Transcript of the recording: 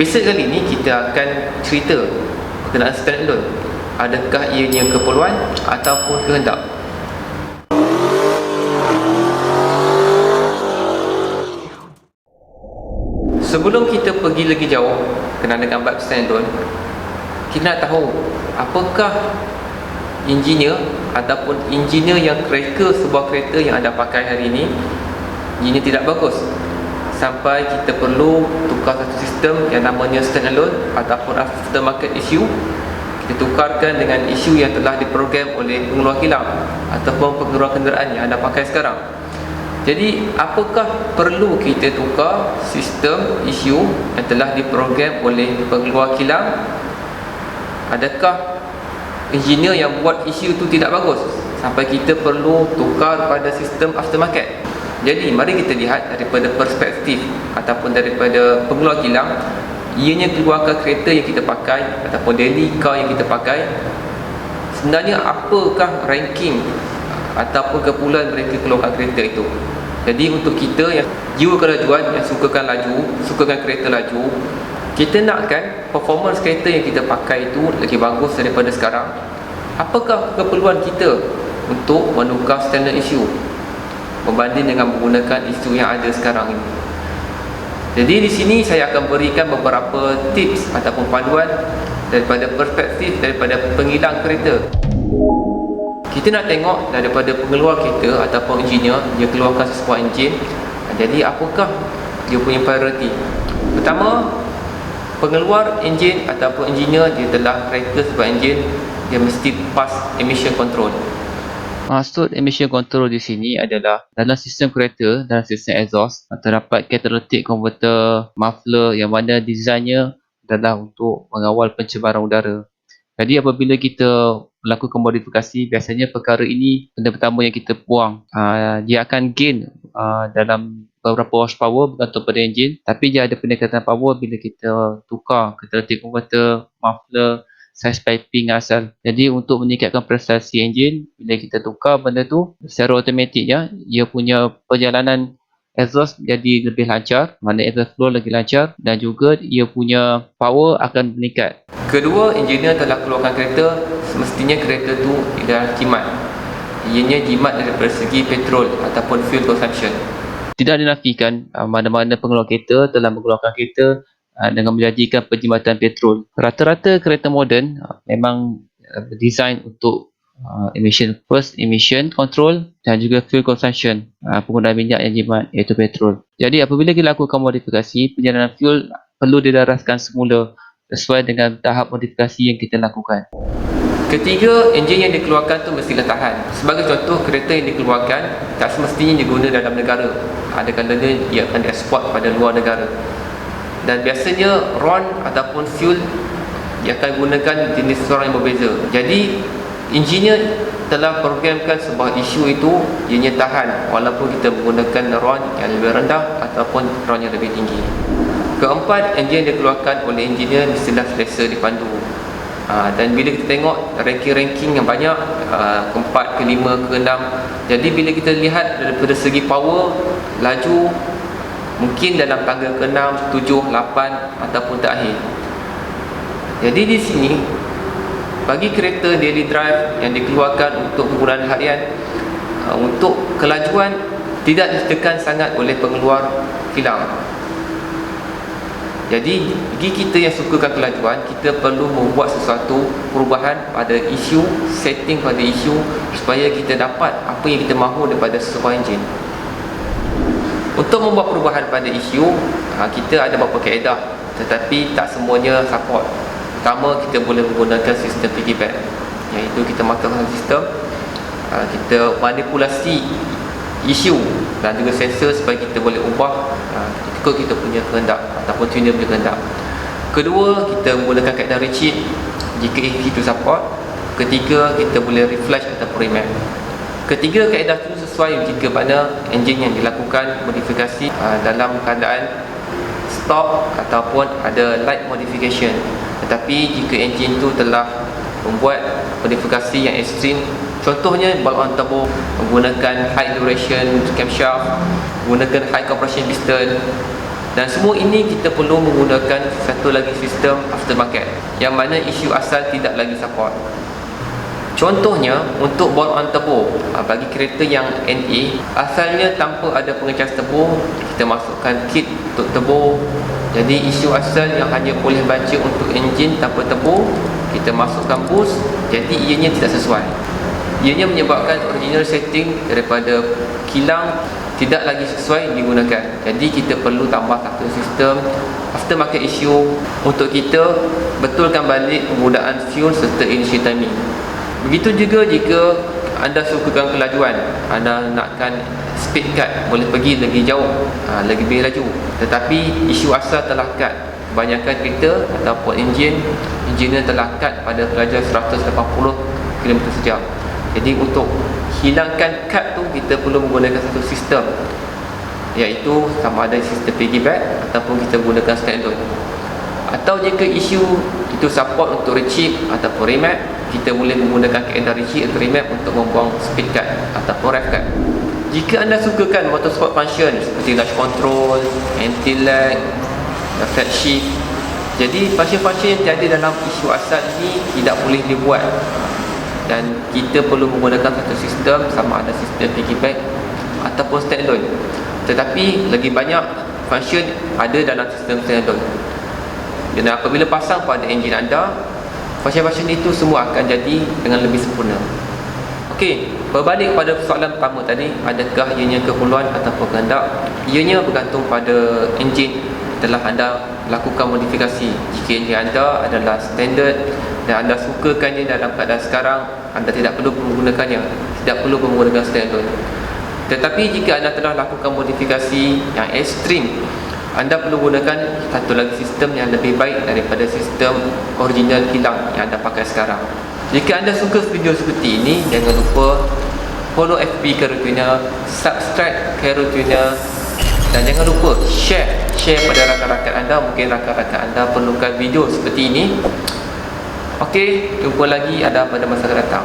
Episod kali ini kita akan cerita berkenaan standalone. Adakah ianya keperluan ataupun kehendak? Sebelum kita pergi lagi jauh berkenaan dengan bab standalone, kita nak tahu apakah engineer ataupun engineer yang reka sebuah kereta yang anda pakai hari ini, engineer tidak bagus sampai kita perlu tukar satu sistem yang namanya standalone ataupun aftermarket issue. Kita tukarkan dengan isu yang telah diprogram oleh pengeluar kilang ataupun pengeluar kenderaan yang anda pakai sekarang. Jadi apakah perlu kita tukar sistem isu yang telah diprogram oleh pengeluar kilang? Adakah engineer yang buat isu itu tidak bagus sampai kita perlu tukar pada sistem aftermarket? Jadi mari kita lihat daripada perspektif ataupun daripada pengeluar kilang, ianya keluarkan kereta yang kita pakai ataupun daily car yang kita pakai, sebenarnya apakah ranking ataupun keperluan mereka keluarkan kereta itu. Jadi untuk kita yang jiwa kelajuan, yang sukakan laju, sukakan kereta laju, kita nakkan performance kereta yang kita pakai itu lagi bagus daripada sekarang. Apakah keperluan kita untuk menukar standard issue berbanding dengan menggunakan isu yang ada sekarang ini? Jadi di sini saya akan berikan beberapa tips ataupun panduan daripada perspektif daripada pengilang kereta. Kita nak tengok daripada pengeluar kereta ataupun engineer dia keluarkan sebuah enjin. Jadi apakah dia punya priority? Pertama, pengeluar enjin ataupun engineer dia telah reka sebuah enjin, dia mesti pass emission control. Maksud emission control di sini adalah dalam sistem kereta, dalam sistem exhaust terdapat catalytic converter muffler yang mana desainnya adalah untuk mengawal pencemaran udara. Jadi apabila kita melakukan modifikasi, biasanya perkara ini benda pertama yang kita buang. Dia akan gain dalam beberapa horsepower bergantung pada enjin, tapi dia ada peningkatan power bila kita tukar catalytic converter, muffler, size piping asal. Jadi untuk meningkatkan prestasi enjin, bila kita tukar benda tu secara automatiknya ia punya perjalanan exhaust jadi lebih lancar, mana exhaust flow lagi lancar, dan juga ia punya power akan meningkat. Kedua, engineer telah keluarkan kereta, semestinya kereta tu adalah jimat. Ianya jimat daripada segi petrol ataupun fuel consumption. Tidak dinafikan mana-mana pengeluar kereta telah mengeluarkan kereta dengan menjadikan penjimatan petrol. Rata-rata kereta moden memang design untuk emission control dan juga fuel consumption, penggunaan minyak yang jimat iaitu petrol. Jadi apabila kita lakukan modifikasi, perjalanan fuel perlu didaraskan semula sesuai dengan tahap modifikasi yang kita lakukan. Ketiga, enjin yang dikeluarkan tu mestilah tahan. Sebagai contoh, kereta yang dikeluarkan tak semestinya diguna dalam negara. Ada kalanya ia akan dieksport pada luar negara. Dan biasanya RON ataupun fuel dia akan gunakan jenis suara yang berbeza. Jadi engineer telah programkan sebuah isu itu ianya tahan walaupun kita menggunakan RON yang lebih rendah ataupun RON yang lebih tinggi. Keempat, enjin yang dikeluarkan oleh engineer mestilah selesa dipandu. Dan bila kita tengok ranking-ranking yang banyak, keempat, kelima, keenam, jadi bila kita lihat daripada segi power, laju mungkin dalam tangga ke-6, 7, 8 ataupun terakhir. Jadi di sini bagi kereta daily drive yang dikeluarkan untuk penggunaan harian, untuk kelajuan tidak ditekan sangat oleh pengeluar kilang. Jadi bagi kita yang sukakan kelajuan, kita perlu membuat sesuatu perubahan pada isu, setting pada isu supaya kita dapat apa yang kita mahu daripada sebuah enjin. Untuk membuat perubahan pada isu, kita ada beberapa kaedah, tetapi tak semuanya support. Pertama, kita boleh menggunakan sistem piggyback, iaitu kita matangkan sistem, kita manipulasi isu dan juga sensor supaya kita boleh ubah ikut kita punya kehendak ataupun tuner punya kehendak. Kedua, kita menggunakan kaedah Ritchie jika itu support. Ketiga, kita boleh reflash ataupun remap. Ketiga kaedah itu sesuai jika mana enjin yang dilakukan modifikasi dalam keadaan stop ataupun ada light modification. Tetapi jika enjin itu telah membuat modifikasi yang ekstrim, contohnya bulb on turbo, menggunakan high duration camshaft, menggunakan high compression piston, Dan semua ini kita perlu menggunakan satu lagi sistem aftermarket, yang mana isu asal tidak lagi support. Contohnya untuk bolt-on turbo, bagi kereta yang NA, asalnya tanpa ada pengecas turbo, kita masukkan kit untuk turbo. Jadi isu asal yang hanya boleh baca untuk enjin tanpa turbo, kita masukkan boost, jadi ianya tidak sesuai. Ianya menyebabkan original setting daripada kilang tidak lagi sesuai digunakan. Jadi kita perlu tambah satu sistem aftermarket issue untuk kita betulkan balik penggunaan fuel serta initial timing. Begitu juga jika anda sukakan kelajuan, anda nakkan speed cut, boleh pergi lagi jauh, lebih laju, tetapi isu asal telah cut. Kebanyakan kereta ataupun enjinnya telah cut pada kelajuan 180 km sejam. Jadi untuk hilangkan cut tu, kita perlu menggunakan satu sistem, iaitu sama ada sistem piggyback ataupun kita gunakan stand-on. Atau jika isu itu support untuk rechip ataupun remap, kita boleh menggunakan kaedah rechip atau remap untuk membuang speed cut ataupun rev cut. Jika anda sukakan motorsport function seperti launch control, anti-lag, flat shift, jadi function-function yang tiada dalam isu asal ini tidak boleh dibuat, dan kita perlu menggunakan satu sistem, sama ada sistem piggyback ataupun stand-on. Tetapi lagi banyak function ada dalam sistem stand-on. Dan apabila pasang pada enjin anda, function-function itu semua akan jadi dengan lebih sempurna. Okey, berbalik pada soalan pertama tadi, adakah ianya keperluan ataupun kehendak? Ianya bergantung pada enjin telah anda lakukan modifikasi. Jika enjin anda adalah standard dan anda sukakannya dalam keadaan sekarang, anda tidak perlu menggunakannya, tidak perlu menggunakan stand-on. Tetapi jika anda telah lakukan modifikasi yang ekstrim, anda perlu gunakan satu lagi sistem yang lebih baik daripada sistem original kilang yang anda pakai sekarang. Jika anda suka video seperti ini, jangan lupa follow FB Career Tuner, subscribe Career Tuner, dan jangan lupa share pada rakan-rakan anda. Mungkin rakan-rakan anda perlukan video seperti ini. Okey, jumpa lagi pada masa akan datang.